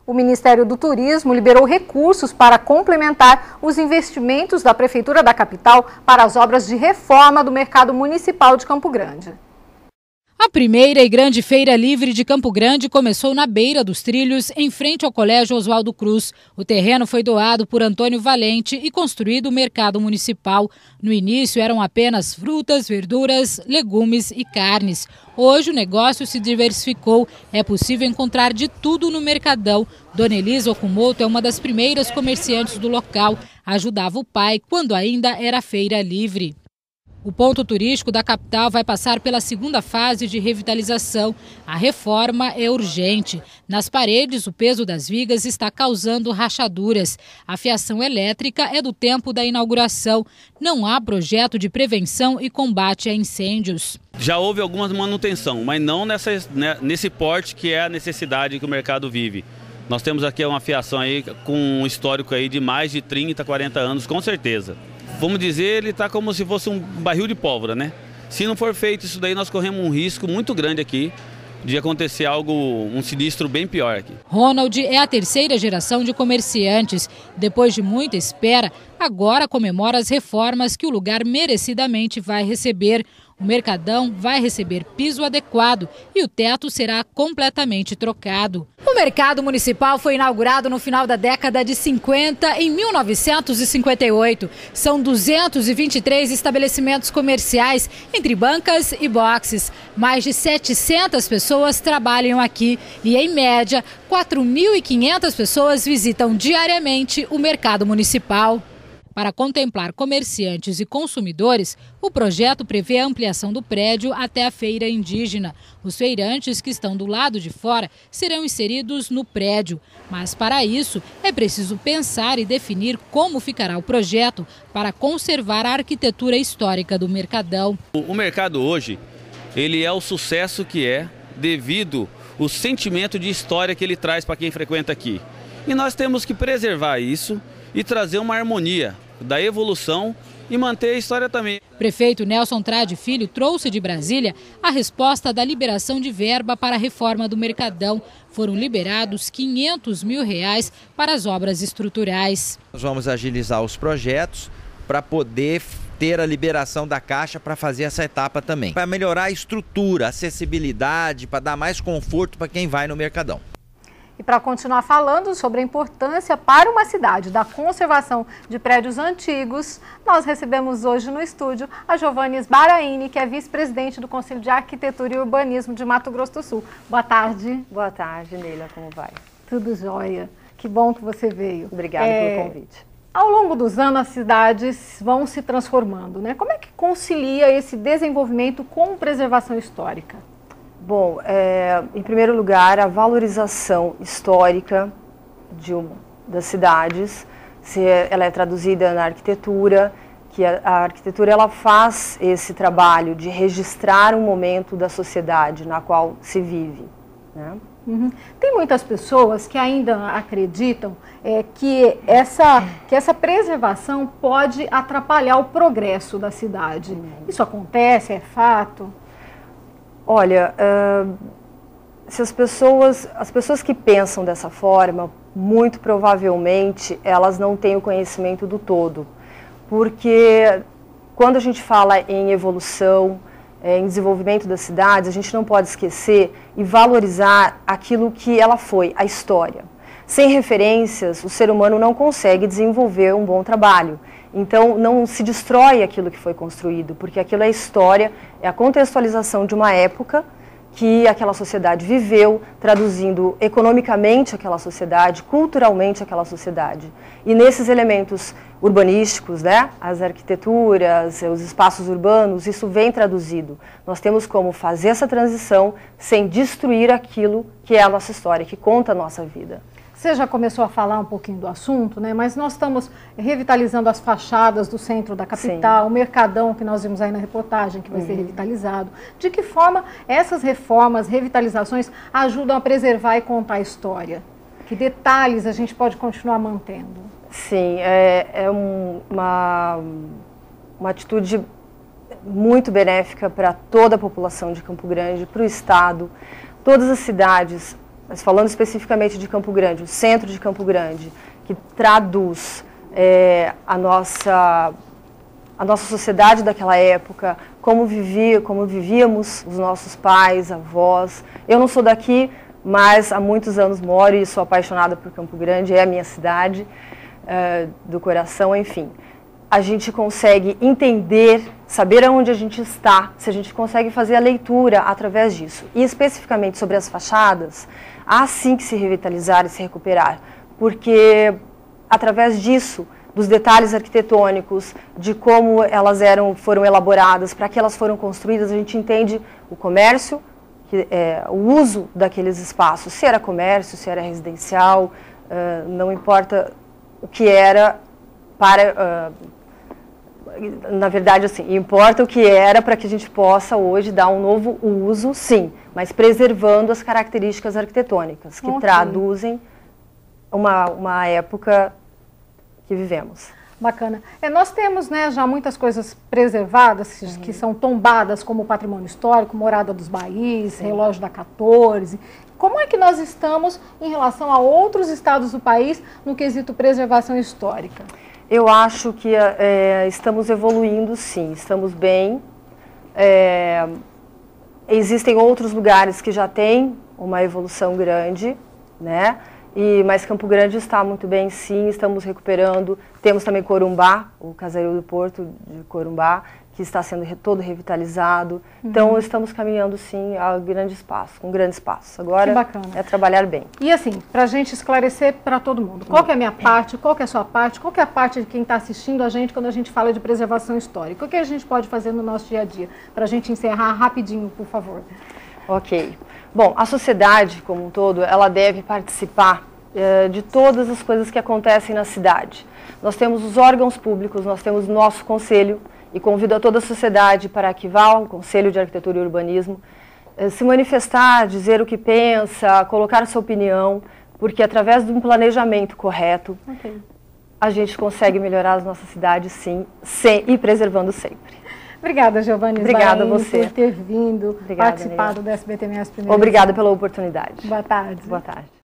O Ministério do Turismo liberou recursos para complementar os investimentos da Prefeitura da capital para as obras de reforma do mercado municipal de Campo Grande. A primeira e grande feira livre de Campo Grande começou na beira dos trilhos, em frente ao Colégio Oswaldo Cruz. O terreno foi doado por Antônio Valente e construído o mercado municipal. No início eram apenas frutas, verduras, legumes e carnes. Hoje o negócio se diversificou. É possível encontrar de tudo no mercadão. Dona Elisa Okumoto é uma das primeiras comerciantes do local. Ajudava o pai quando ainda era feira livre. O ponto turístico da capital vai passar pela segunda fase de revitalização. A reforma é urgente. Nas paredes, o peso das vigas está causando rachaduras. A fiação elétrica é do tempo da inauguração. Não há projeto de prevenção e combate a incêndios. Já houve alguma manutenção, mas não nesse porte que é a necessidade que o mercado vive. Nós temos aqui uma fiação aí com um histórico aí de mais de 30, 40 anos, com certeza. Vamos dizer, ele está como se fosse um barril de pólvora, né? Se não for feito isso daí, nós corremos um risco muito grande aqui de acontecer um sinistro bem pior aqui. Ronald é a terceira geração de comerciantes. Depois de muita espera, agora comemora as reformas que o lugar merecidamente vai receber. O mercadão vai receber piso adequado e o teto será completamente trocado. O mercado municipal foi inaugurado no final da década de 50, em 1958. São 223 estabelecimentos comerciais, entre bancas e boxes. Mais de 700 pessoas trabalham aqui e, em média, 4.500 pessoas visitam diariamente o mercado municipal. Para contemplar comerciantes e consumidores, o projeto prevê a ampliação do prédio até a feira indígena. Os feirantes que estão do lado de fora serão inseridos no prédio. Mas, para isso, é preciso pensar e definir como ficará o projeto para conservar a arquitetura histórica do mercadão. O mercado hoje, ele é o sucesso que é devido ao sentimento de história que ele traz para quem frequenta aqui. E nós temos que preservar isso e trazer uma harmonia da evolução e manter a história também. Prefeito Nelson Trade Filho trouxe de Brasília a resposta da liberação de verba para a reforma do mercadão. Foram liberados R$500 mil para as obras estruturais. Nós vamos agilizar os projetos para poder ter a liberação da Caixa para fazer essa etapa também. Para melhorar a estrutura, a acessibilidade, para dar mais conforto para quem vai no mercadão. E para continuar falando sobre a importância para uma cidade da conservação de prédios antigos, nós recebemos hoje no estúdio a Giovanni Sbaraini, que é vice-presidente do Conselho de Arquitetura e Urbanismo de Mato Grosso do Sul. Boa tarde. Boa tarde, Neila, como vai? Tudo jóia. Que bom que você veio. Obrigada pelo convite. Ao longo dos anos, as cidades vão se transformando, né? Como é que concilia esse desenvolvimento com preservação histórica? Bom, em primeiro lugar, a valorização histórica das cidades, ela é traduzida na arquitetura, que a arquitetura ela faz esse trabalho de registrar um momento da sociedade na qual se vive, né? Uhum. Tem muitas pessoas que ainda acreditam que essa preservação pode atrapalhar o progresso da cidade. Isso acontece? É fato? Olha, se as pessoas que pensam dessa forma, muito provavelmente elas não têm o conhecimento do todo. Porque quando a gente fala em evolução, em desenvolvimento das cidades, a gente não pode esquecer e valorizar aquilo que ela foi, a história. Sem referências, o ser humano não consegue desenvolver um bom trabalho. Então, não se destrói aquilo que foi construído, porque aquilo é história, é a contextualização de uma época que aquela sociedade viveu, traduzindo economicamente aquela sociedade, culturalmente aquela sociedade. E nesses elementos urbanísticos, né, as arquiteturas, os espaços urbanos, isso vem traduzido. Nós temos como fazer essa transição sem destruir aquilo que é a nossa história, que conta a nossa vida. Você já começou a falar um pouquinho do assunto, né? Mas nós estamos revitalizando as fachadas do centro da capital, Sim. O mercadão que nós vimos aí na reportagem, que vai ser revitalizado. De que forma essas reformas, revitalizações ajudam a preservar e contar a história? Que detalhes a gente pode continuar mantendo? Sim, uma atitude muito benéfica para toda a população de Campo Grande, para o Estado. Todas as cidades mas falando especificamente de Campo Grande, o centro de Campo Grande, que traduz a nossa sociedade daquela época, como vivíamos os nossos pais, avós. Eu não sou daqui, mas há muitos anos moro e sou apaixonada por Campo Grande, é a minha cidade do coração, enfim. A gente consegue entender, saber aonde a gente está, se a gente consegue fazer a leitura através disso. E especificamente sobre as fachadas, há sim que se revitalizar e se recuperar, porque através disso, dos detalhes arquitetônicos, de como elas foram elaboradas, para que elas foram construídas, a gente entende o comércio, o uso daqueles espaços, se era comércio, se era residencial, não importa o que era na verdade, assim, importa o que era para que a gente possa hoje dar um novo uso, sim, mas preservando as características arquitetônicas, que traduzem uma época que vivemos. Bacana. Nós temos, né, já muitas coisas preservadas, que são tombadas como patrimônio histórico, Morada dos Baís, Relógio da 14. Como é que nós estamos em relação a outros estados do país no quesito preservação histórica? Eu acho que estamos evoluindo, sim, estamos bem. Existem outros lugares que já têm uma evolução grande, né? Mas Campo Grande está muito bem, sim, estamos recuperando. Temos também Corumbá, o Caseiro do Porto de Corumbá, que está sendo todo revitalizado. Então, estamos caminhando, sim, a grande espaço, com grande espaço. Agora é trabalhar bem. E assim, para a gente esclarecer para todo mundo, qual que é a minha parte, qual que é a sua parte, qual que é a parte de quem está assistindo a gente quando a gente fala de preservação histórica? O que a gente pode fazer no nosso dia a dia? Para a gente encerrar rapidinho, por favor. Ok. Bom, a sociedade como um todo, ela deve participar de todas as coisas que acontecem na cidade. Nós temos os órgãos públicos, nós temos o nosso conselho, e convido a toda a sociedade para que vá ao Conselho de Arquitetura e Urbanismo, se manifestar, dizer o que pensa, colocar sua opinião, porque através de um planejamento correto, a gente consegue melhorar as nossas cidades, sim, e preservando sempre. Obrigada, Giovanni. Obrigada a você por ter vindo, participado do SBT-MS Primeira. Obrigada pela oportunidade. Boa tarde. Boa tarde.